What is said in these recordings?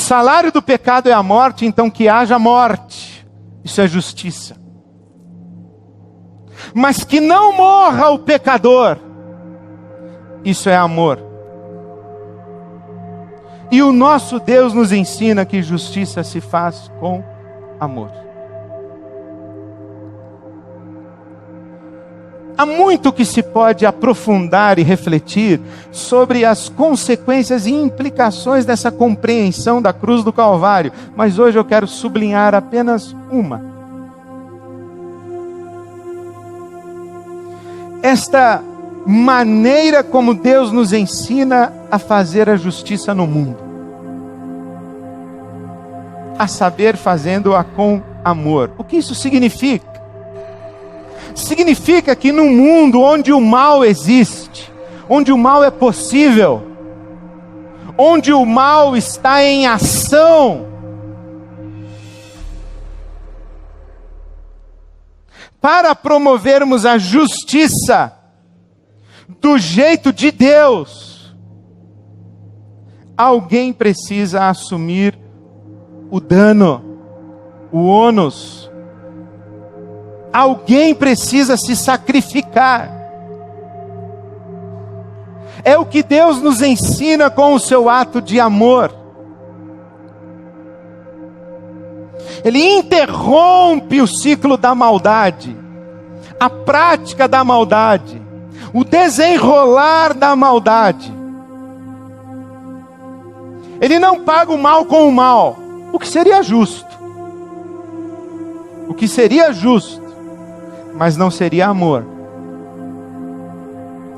salário do pecado é a morte, então que haja morte. Isso é justiça. Mas que não morra o pecador. Isso é amor. E o nosso Deus nos ensina que justiça se faz com amor. Há muito que se pode aprofundar e refletir sobre as consequências e implicações dessa compreensão da cruz do Calvário. Mas hoje eu quero sublinhar apenas uma. Esta maneira como Deus nos ensina a fazer a justiça no mundo. A saber, fazendo-a com amor. O que isso significa? Significa que num mundo onde o mal existe, onde o mal é possível, onde o mal está em ação, para promovermos a justiça do jeito de Deus, alguém precisa assumir o dano, o ônus. Alguém precisa se sacrificar. É o que Deus nos ensina com o seu ato de amor. Ele interrompe o ciclo da maldade, a prática da maldade, o desenrolar da maldade. Ele não paga o mal com o mal, o que seria justo. O que seria justo, mas não seria amor.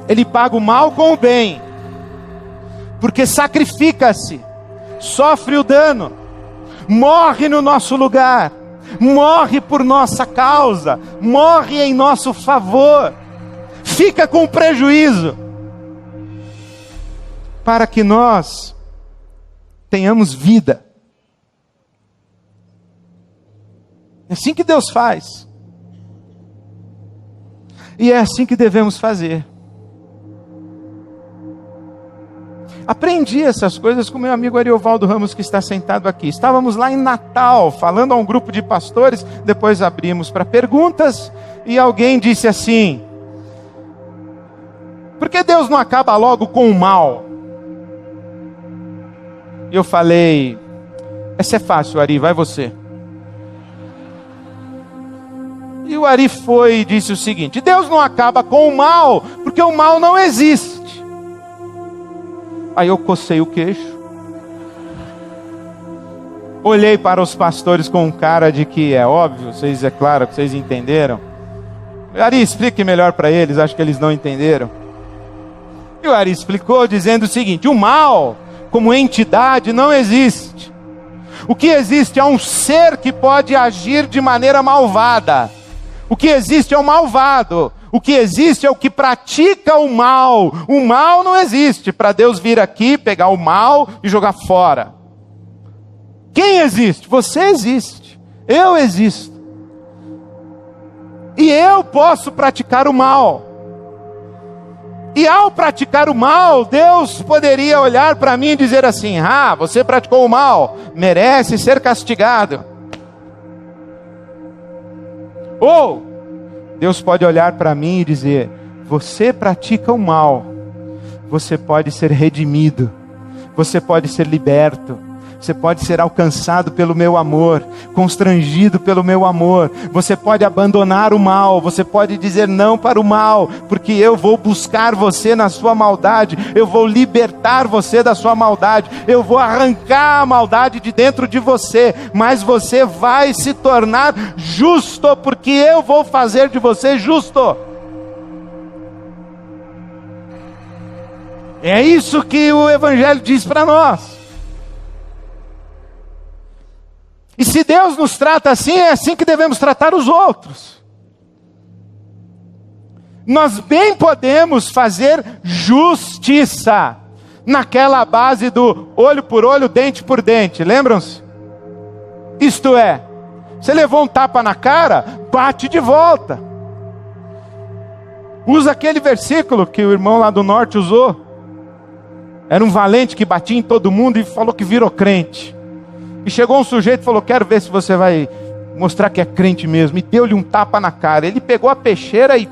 Ele paga o mal com o bem, porque sacrifica-se, sofre o dano, morre no nosso lugar, morre por nossa causa, morre em nosso favor, fica com prejuízo, para que nós tenhamos vida. É assim que Deus faz. E é assim que devemos fazer. Aprendi essas coisas com meu amigo Ariovaldo Ramos, que está sentado aqui. Estávamos lá em Natal, falando a um grupo de pastores, depois abrimos para perguntas, e alguém disse assim: por que Deus não acaba logo com o mal? E eu falei: essa é fácil, Ari, vai você. E o Ari foi e disse o seguinte: Deus não acaba com o mal, porque o mal não existe. Aí eu cocei o queixo, olhei para os pastores com um cara de que é óbvio, vocês, é claro que vocês entenderam. Ari, explique melhor para eles, acho que eles não entenderam. E o Ari explicou dizendo o seguinte: o mal, como entidade, não existe. O que existe é um ser que pode agir de maneira malvada. O que existe é o malvado. O que existe é o que pratica o mal. O mal não existe para Deus vir aqui, pegar o mal e jogar fora. Quem existe? Você existe. Eu existo. E eu posso praticar o mal. E ao praticar o mal, Deus poderia olhar para mim e dizer assim: ah, você praticou o mal, merece ser castigado. Ou Deus pode olhar para mim e dizer: você pratica o mal, você pode ser redimido, você pode ser liberto, você pode ser alcançado pelo meu amor, constrangido pelo meu amor, você pode abandonar o mal, você pode dizer não para o mal, porque eu vou buscar você na sua maldade, eu vou libertar você da sua maldade, eu vou arrancar a maldade de dentro de você, mas você vai se tornar justo, porque eu vou fazer de você justo. É isso que o Evangelho diz para nós. E se Deus nos trata assim, é assim que devemos tratar os outros. Nós bem podemos fazer justiça naquela base do olho por olho, dente por dente, lembram-se? Isto é, você levou um tapa na cara, bate de volta. Usa aquele versículo que o irmão lá do norte usou. Era um valente que batia em todo mundo e falou que virou crente. E chegou um sujeito e falou: quero ver se você vai mostrar que é crente mesmo. E deu-lhe um tapa na cara. Ele pegou a peixeira e...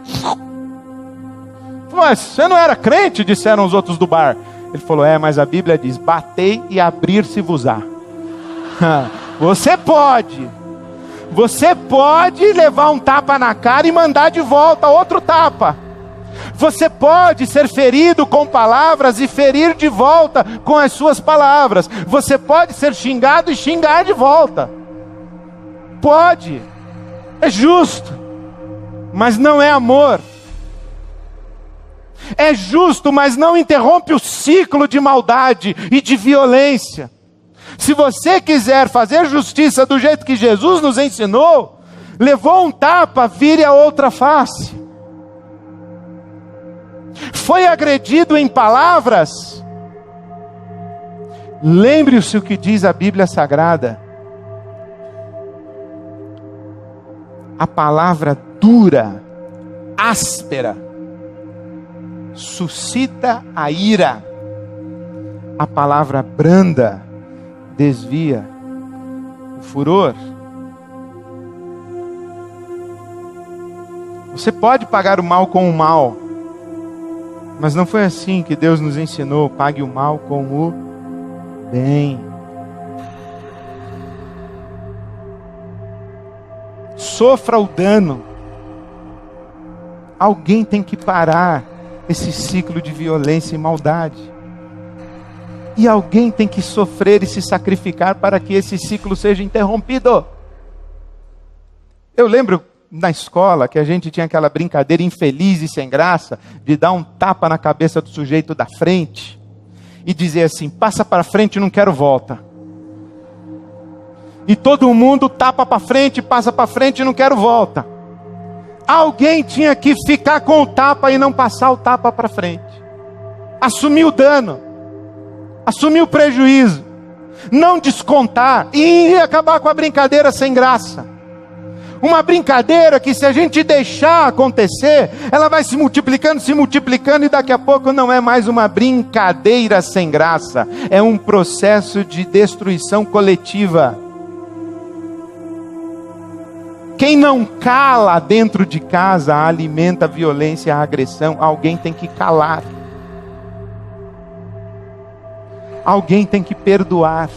Mas você não era crente? Disseram os outros do bar. Ele falou: mas a Bíblia diz: batei e abrir-se-vos-á. Você pode levar um tapa na cara e mandar de volta outro tapa. Você pode ser ferido com palavras e ferir de volta com as suas palavras. Você pode ser xingado e xingar de volta. Pode. É justo. Mas não é amor. É justo, mas não interrompe o ciclo de maldade e de violência. Se você quiser fazer justiça do jeito que Jesus nos ensinou, levou um tapa, vire a outra face. Foi agredido em palavras, lembre-se o que diz a Bíblia Sagrada. A palavra dura, áspera, suscita a ira. A palavra branda desvia o furor. Você pode pagar o mal com o mal, mas não foi assim que Deus nos ensinou. Pague o mal com o bem. Sofra o dano. Alguém tem que parar esse ciclo de violência e maldade. E alguém tem que sofrer e se sacrificar para que esse ciclo seja interrompido. Eu lembro na escola que a gente tinha aquela brincadeira infeliz e sem graça de dar um tapa na cabeça do sujeito da frente e dizer assim: passa para frente, não quero volta. E todo mundo tapa para frente, passa para frente, não quero volta. Alguém tinha que ficar com o tapa e não passar o tapa para frente. Assumir o dano, assumir o prejuízo, não descontar e acabar com a brincadeira sem graça. Uma brincadeira que, se a gente deixar acontecer, ela vai se multiplicando e daqui a pouco não é mais uma brincadeira sem graça, é um processo de destruição coletiva. Quem não cala dentro de casa alimenta a violência e a agressão. Alguém tem que calar. Alguém tem que perdoar.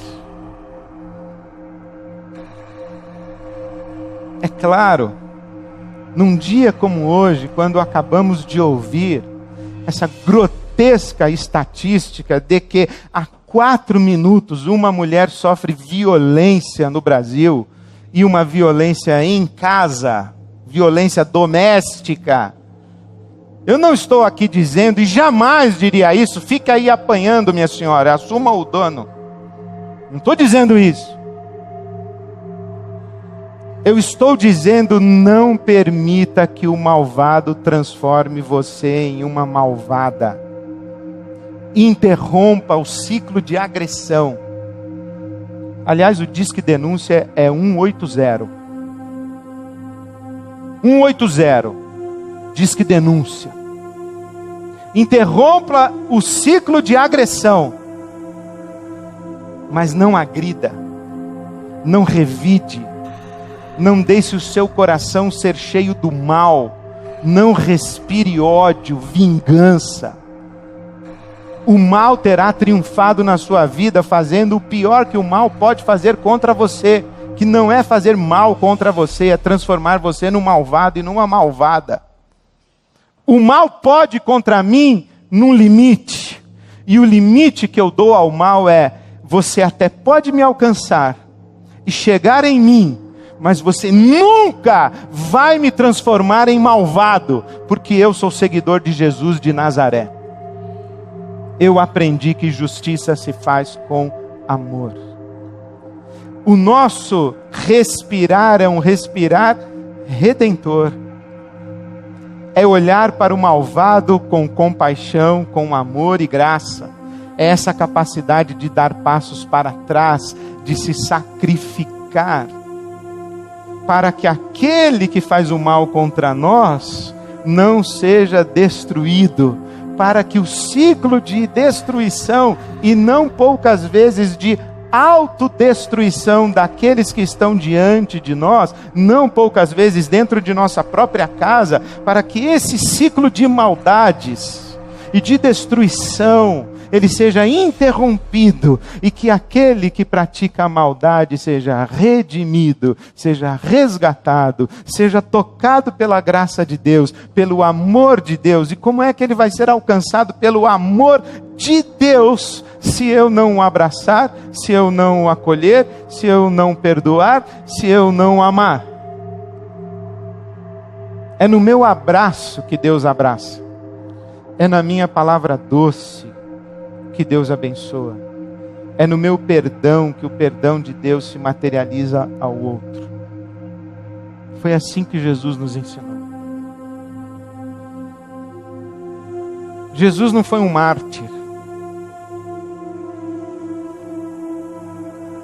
É claro, num dia como hoje, quando acabamos de ouvir essa grotesca estatística de que a 4 minutos uma mulher sofre violência no Brasil, e uma violência em casa, violência doméstica. Eu não estou aqui dizendo, e jamais diria isso: fica aí apanhando, minha senhora, assuma o dano. Não estou dizendo isso. Eu estou dizendo: não permita que o malvado transforme você em uma malvada. Interrompa o ciclo de agressão. Aliás, o Disque Denúncia é 180. 180. Disque Denúncia. Interrompa o ciclo de agressão, mas não agrida, não revide, não deixe o seu coração ser cheio do mal, não respire ódio, vingança. O mal terá triunfado na sua vida, fazendo o pior que o mal pode fazer contra você, que não é fazer mal contra você, é transformar você num malvado e numa malvada. O mal pode contra mim num limite, e o limite que eu dou ao mal é: você até pode me alcançar e chegar em mim, mas você nunca vai me transformar em malvado, porque eu sou seguidor de Jesus de Nazaré. Eu aprendi que justiça se faz com amor. O nosso respirar é um respirar redentor. É olhar para o malvado com compaixão, com amor e graça. É essa capacidade de dar passos para trás, de se sacrificar, para que aquele que faz o mal contra nós não seja destruído, para que o ciclo de destruição, e não poucas vezes de autodestruição daqueles que estão diante de nós, não poucas vezes dentro de nossa própria casa, para que esse ciclo de maldades e de destruição, ele seja interrompido, e que aquele que pratica a maldade seja redimido, seja resgatado, seja tocado pela graça de Deus, pelo amor de Deus. E como é que ele vai ser alcançado pelo amor de Deus, se eu não o abraçar, se eu não o acolher, se eu não perdoar, se eu não amar? É no meu abraço que Deus abraça, é na minha palavra doce que Deus abençoa, é no meu perdão que o perdão de Deus se materializa ao outro. Foi assim que Jesus nos ensinou. Jesus não foi um mártir.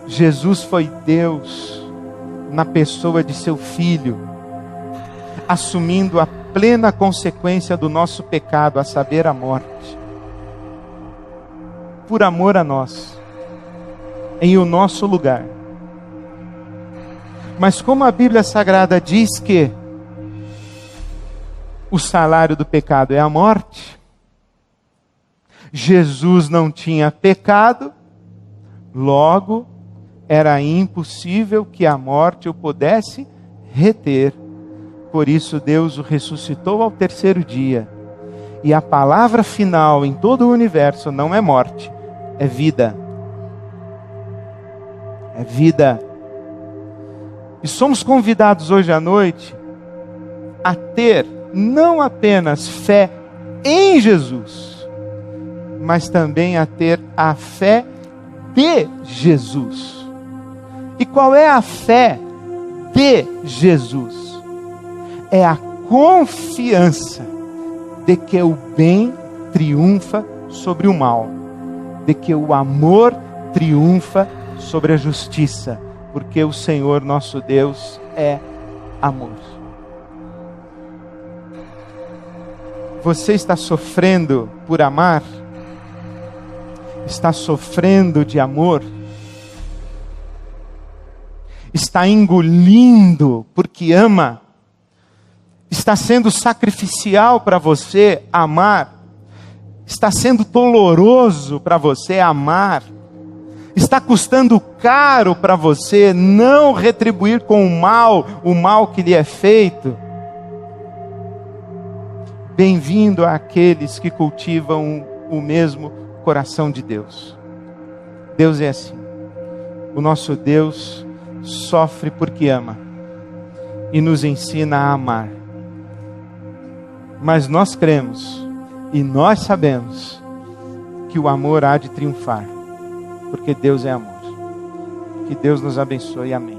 Jesus foi Deus na pessoa de seu Filho, assumindo a plena consequência do nosso pecado, a saber, a morte, por amor a nós, em o nosso lugar. Mas como a Bíblia Sagrada diz que o salário do pecado é a morte, Jesus não tinha pecado, logo era impossível que a morte o pudesse reter. Por isso Deus o ressuscitou ao terceiro dia. E a palavra final em todo o universo não é morte, é vida. É vida. E somos convidados hoje à noite a ter não apenas fé em Jesus, mas também a ter a fé de Jesus. E qual é a fé de Jesus? É a confiança de que o bem triunfa sobre o mal, de que o amor triunfa sobre a justiça, porque o Senhor nosso Deus é amor. Você está sofrendo por amar? Está sofrendo de amor? Está engolindo porque ama? Está sendo sacrificial para você amar? Está sendo doloroso para você amar? Está custando caro para você não retribuir com o mal que lhe é feito? Bem-vindo àqueles que cultivam o mesmo coração de Deus. Deus é assim. O nosso Deus sofre porque ama e nos ensina a amar. Mas nós cremos e nós sabemos que o amor há de triunfar, porque Deus é amor. Que Deus nos abençoe. Amém.